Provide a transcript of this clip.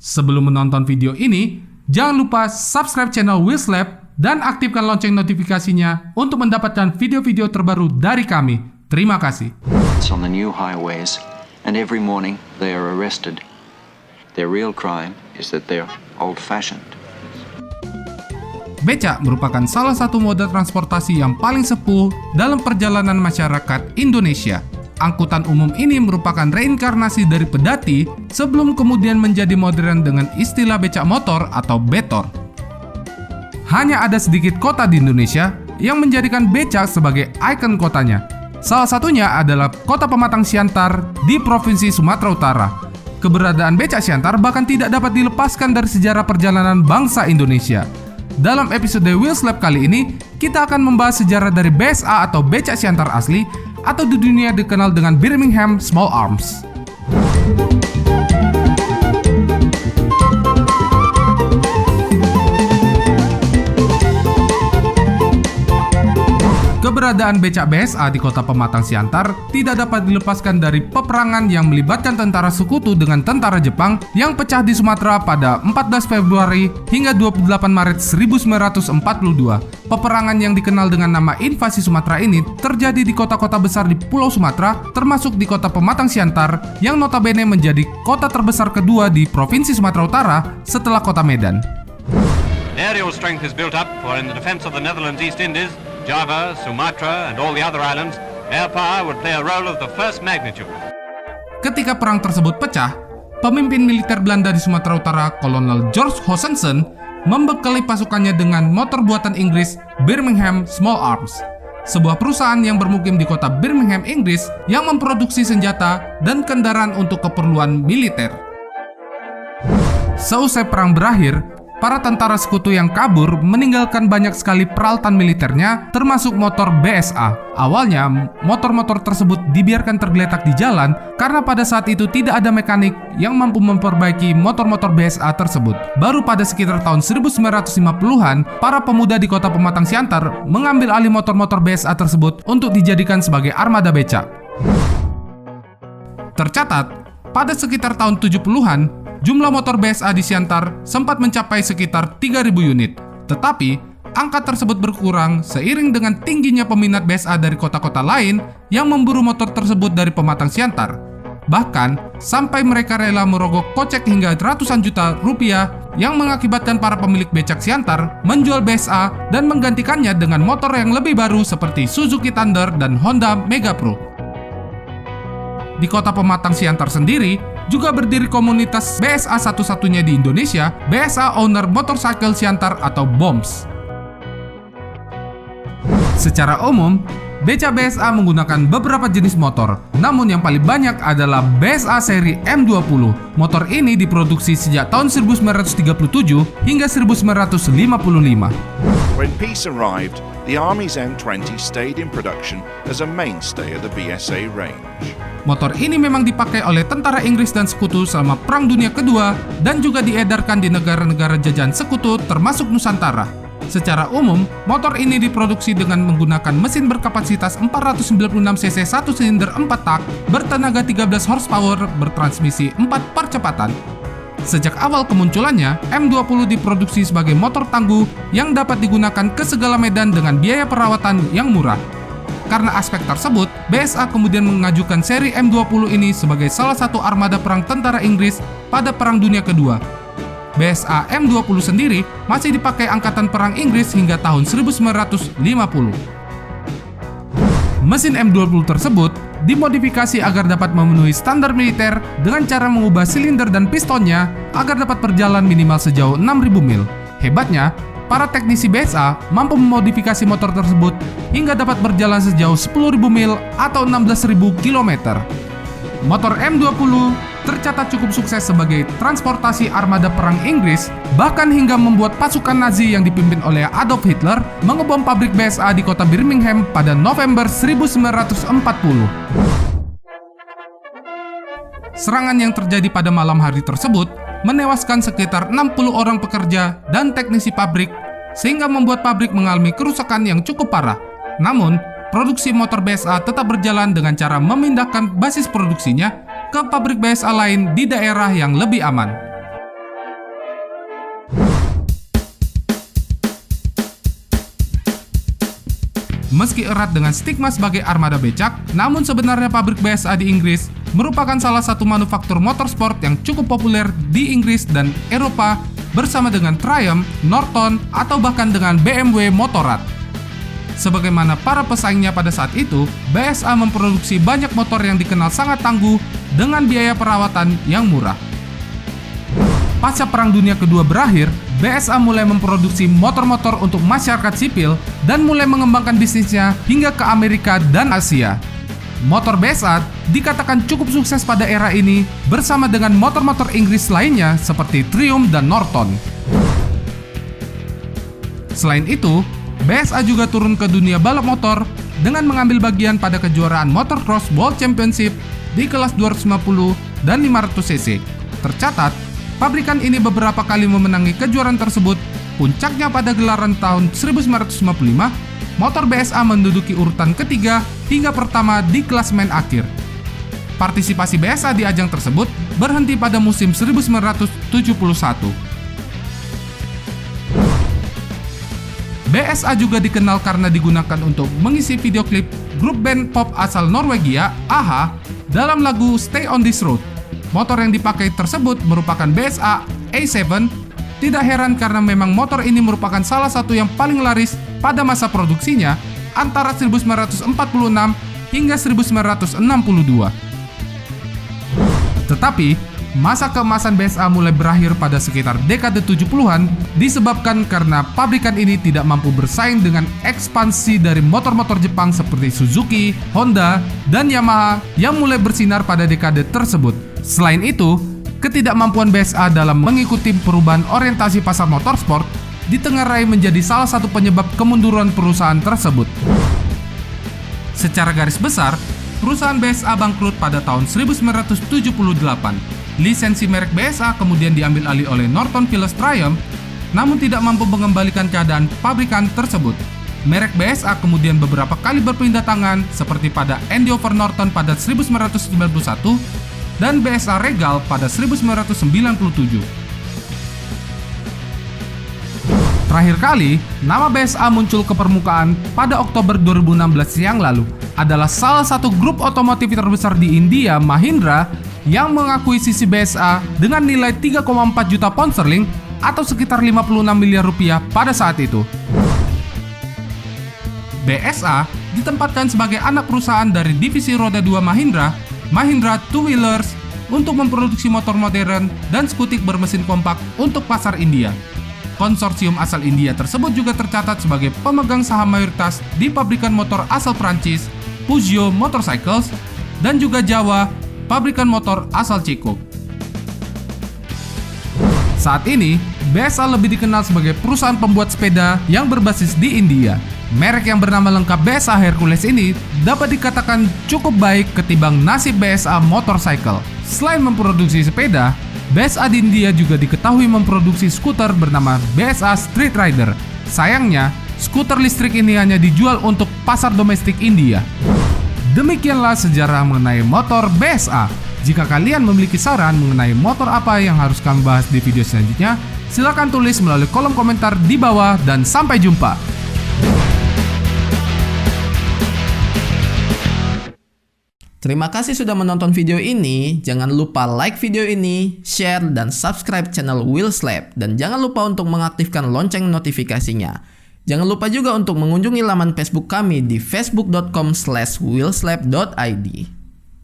Sebelum menonton video ini, jangan lupa subscribe channel Wheels Lab dan aktifkan lonceng notifikasinya untuk mendapatkan video-video terbaru dari kami. Terima kasih. It's on the new highways, and every morning they are arrested. Their real crime is that they're old-fashioned. Becak merupakan salah satu moda transportasi yang paling sepuh dalam perjalanan masyarakat Indonesia. Angkutan umum ini merupakan reinkarnasi dari pedati sebelum kemudian menjadi modern dengan istilah becak motor atau betor. Hanya ada sedikit kota di Indonesia yang menjadikan becak sebagai ikon kotanya. Salah satunya adalah Kota Pematang Siantar di Provinsi Sumatera Utara. Keberadaan becak Siantar bahkan tidak dapat dilepaskan dari sejarah perjalanan bangsa Indonesia. Dalam episode Wheels Lab kali ini, kita akan membahas sejarah dari BSA atau becak Siantar asli atau di dunia dikenal dengan Birmingham Small Arms. Keberadaan becak BSA di Kota Pematang Siantar tidak dapat dilepaskan dari peperangan yang melibatkan tentara sekutu dengan tentara Jepang yang pecah di Sumatera pada 14 Februari hingga 28 Maret 1942. Peperangan yang dikenal dengan nama invasi Sumatera ini terjadi di kota-kota besar di Pulau Sumatera, termasuk di Kota Pematang Siantar yang notabene menjadi kota terbesar kedua di Provinsi Sumatera Utara setelah Kota Medan. Aerial strength is built up for in the defense of the Netherlands East Indies, Java, Sumatra, and all the other islands, air power would play a role of the first magnitude. Ketika perang tersebut pecah, pemimpin militer Belanda di Sumatera Utara, Kolonel George Hoosensen, membekali pasukannya dengan motor buatan Inggris Birmingham Small Arms, sebuah perusahaan yang bermukim di kota Birmingham, Inggris, yang memproduksi senjata dan kendaraan untuk keperluan militer. Seusai perang berakhir, para tentara sekutu yang kabur meninggalkan banyak sekali peralatan militernya, termasuk motor BSA. Awalnya, motor-motor tersebut dibiarkan tergeletak di jalan karena pada saat itu tidak ada mekanik yang mampu memperbaiki motor-motor BSA tersebut. Baru pada sekitar tahun 1950-an, para pemuda di Kota Pematang Siantar mengambil alih motor-motor BSA tersebut untuk dijadikan sebagai armada becak. Tercatat, pada sekitar tahun 70-an, jumlah motor BSA di Siantar sempat mencapai sekitar 3.000 unit. Tetapi, angka tersebut berkurang seiring dengan tingginya peminat BSA dari kota-kota lain yang memburu motor tersebut dari Pematang Siantar. Bahkan, sampai mereka rela merogoh kocek hingga ratusan juta rupiah yang mengakibatkan para pemilik becak Siantar menjual BSA dan menggantikannya dengan motor yang lebih baru seperti Suzuki Thunder dan Honda Mega Pro. Di Kota Pematang Siantar sendiri, juga berdiri komunitas BSA satu-satunya di Indonesia, BSA Owner Motorcycle Siantar atau BOMS. Secara umum, becak BSA menggunakan beberapa jenis motor, namun yang paling banyak adalah BSA seri M20. Motor ini diproduksi sejak tahun 1937 hingga 1955. When peace arrived, the Army's M20 stayed in production as a mainstay of the BSA range. Motor ini memang dipakai oleh tentara Inggris dan sekutu selama Perang Dunia Kedua dan juga diedarkan di negara-negara jajahan sekutu termasuk Nusantara. Secara umum, motor ini diproduksi dengan menggunakan mesin berkapasitas 496 cc 1 silinder 4 tak bertenaga 13 horsepower bertransmisi 4 percepatan. Sejak awal kemunculannya, M20 diproduksi sebagai motor tangguh yang dapat digunakan ke segala medan dengan biaya perawatan yang murah. Karena aspek tersebut, BSA kemudian mengajukan seri M20 ini sebagai salah satu armada perang tentara Inggris pada Perang Dunia Kedua. BSA M20 sendiri masih dipakai Angkatan Perang Inggris hingga tahun 1950. Mesin M20 tersebut dimodifikasi agar dapat memenuhi standar militer dengan cara mengubah silinder dan pistonnya agar dapat berjalan minimal sejauh 6.000 mil. Hebatnya, para teknisi BSA mampu memodifikasi motor tersebut hingga dapat berjalan sejauh 10.000 mil atau 16.000 km. Motor M20 tercatat cukup sukses sebagai transportasi armada perang Inggris, bahkan hingga membuat pasukan Nazi yang dipimpin oleh Adolf Hitler mengebom pabrik BSA di kota Birmingham pada November 1940. Serangan yang terjadi pada malam hari tersebut menewaskan sekitar 60 orang pekerja dan teknisi pabrik, sehingga membuat pabrik mengalami kerusakan yang cukup parah. Namun, produksi motor BSA tetap berjalan dengan cara memindahkan basis produksinya ke pabrik BSA lain di daerah yang lebih aman. Meski erat dengan stigma sebagai armada becak, namun sebenarnya pabrik BSA di Inggris merupakan salah satu manufaktur motorsport yang cukup populer di Inggris dan Eropa bersama dengan Triumph, Norton, atau bahkan dengan BMW Motorrad. Sebagaimana para pesaingnya pada saat itu, BSA memproduksi banyak motor yang dikenal sangat tangguh dengan biaya perawatan yang murah. Pasca Perang Dunia Kedua berakhir, BSA mulai memproduksi motor-motor untuk masyarakat sipil dan mulai mengembangkan bisnisnya hingga ke Amerika dan Asia. Motor BSA dikatakan cukup sukses pada era ini bersama dengan motor-motor Inggris lainnya seperti Triumph dan Norton. Selain itu, BSA juga turun ke dunia balap motor dengan mengambil bagian pada kejuaraan Motocross World Championship di kelas 250 dan 500 cc. Tercatat, pabrikan ini beberapa kali memenangi kejuaraan tersebut. Puncaknya pada gelaran tahun 1955, motor BSA menduduki urutan ketiga hingga pertama di klasemen akhir. Partisipasi BSA di ajang tersebut berhenti pada musim 1971. BSA juga dikenal karena digunakan untuk mengisi video klip grup band pop asal Norwegia, a-ha, dalam lagu Stay on This Road. Motor yang dipakai tersebut merupakan BSA A7. Tidak heran karena memang motor ini merupakan salah satu yang paling laris pada masa produksinya antara 1946 hingga 1962. Tetapi, masa keemasan BSA mulai berakhir pada sekitar dekade 70-an disebabkan karena pabrikan ini tidak mampu bersaing dengan ekspansi dari motor-motor Jepang seperti Suzuki, Honda, dan Yamaha yang mulai bersinar pada dekade tersebut. Selain itu, ketidakmampuan BSA dalam mengikuti perubahan orientasi pasar motorsport ditengarai menjadi salah satu penyebab kemunduran perusahaan tersebut. Secara garis besar, perusahaan BSA bangkrut pada tahun 1978. Lisensi merek BSA kemudian diambil alih oleh Norton Philips Triumph, namun tidak mampu mengembalikan keadaan pabrikan tersebut. Merek BSA kemudian beberapa kali berpindah tangan seperti pada Andover Norton pada 1991 dan BSA Regal pada 1997. Terakhir kali, nama BSA muncul ke permukaan pada Oktober 2016 yang lalu adalah salah satu grup otomotif terbesar di India, Mahindra, yang mengakuisisi BSA dengan nilai 3,4 juta pound sterling atau sekitar 56 miliar rupiah pada saat itu. BSA ditempatkan sebagai anak perusahaan dari divisi roda 2 Mahindra, Mahindra Two Wheelers, untuk memproduksi motor modern dan skutik bermesin kompak untuk pasar India. Konsorsium asal India tersebut juga tercatat sebagai pemegang saham mayoritas di pabrikan motor asal Prancis, Peugeot Motorcycles, dan juga Jawa, pabrikan motor asal Ceko. Saat ini, BSA lebih dikenal sebagai perusahaan pembuat sepeda yang berbasis di India. Merek yang bernama lengkap BSA Hercules ini dapat dikatakan cukup baik ketimbang nasib BSA Motorcycle. Selain memproduksi sepeda, BSA di India juga diketahui memproduksi skuter bernama BSA Street Rider. Sayangnya, skuter listrik ini hanya dijual untuk pasar domestik India. Demikianlah sejarah mengenai motor BSA. Jika kalian memiliki saran mengenai motor apa yang harus kami bahas di video selanjutnya, silakan tulis melalui kolom komentar di bawah dan sampai jumpa. Terima kasih sudah menonton video ini. Jangan lupa like video ini, share, dan subscribe channel Wheelslap. Dan jangan lupa untuk mengaktifkan lonceng notifikasinya. Jangan lupa juga untuk mengunjungi laman Facebook kami di facebook.com/wheelslap.id.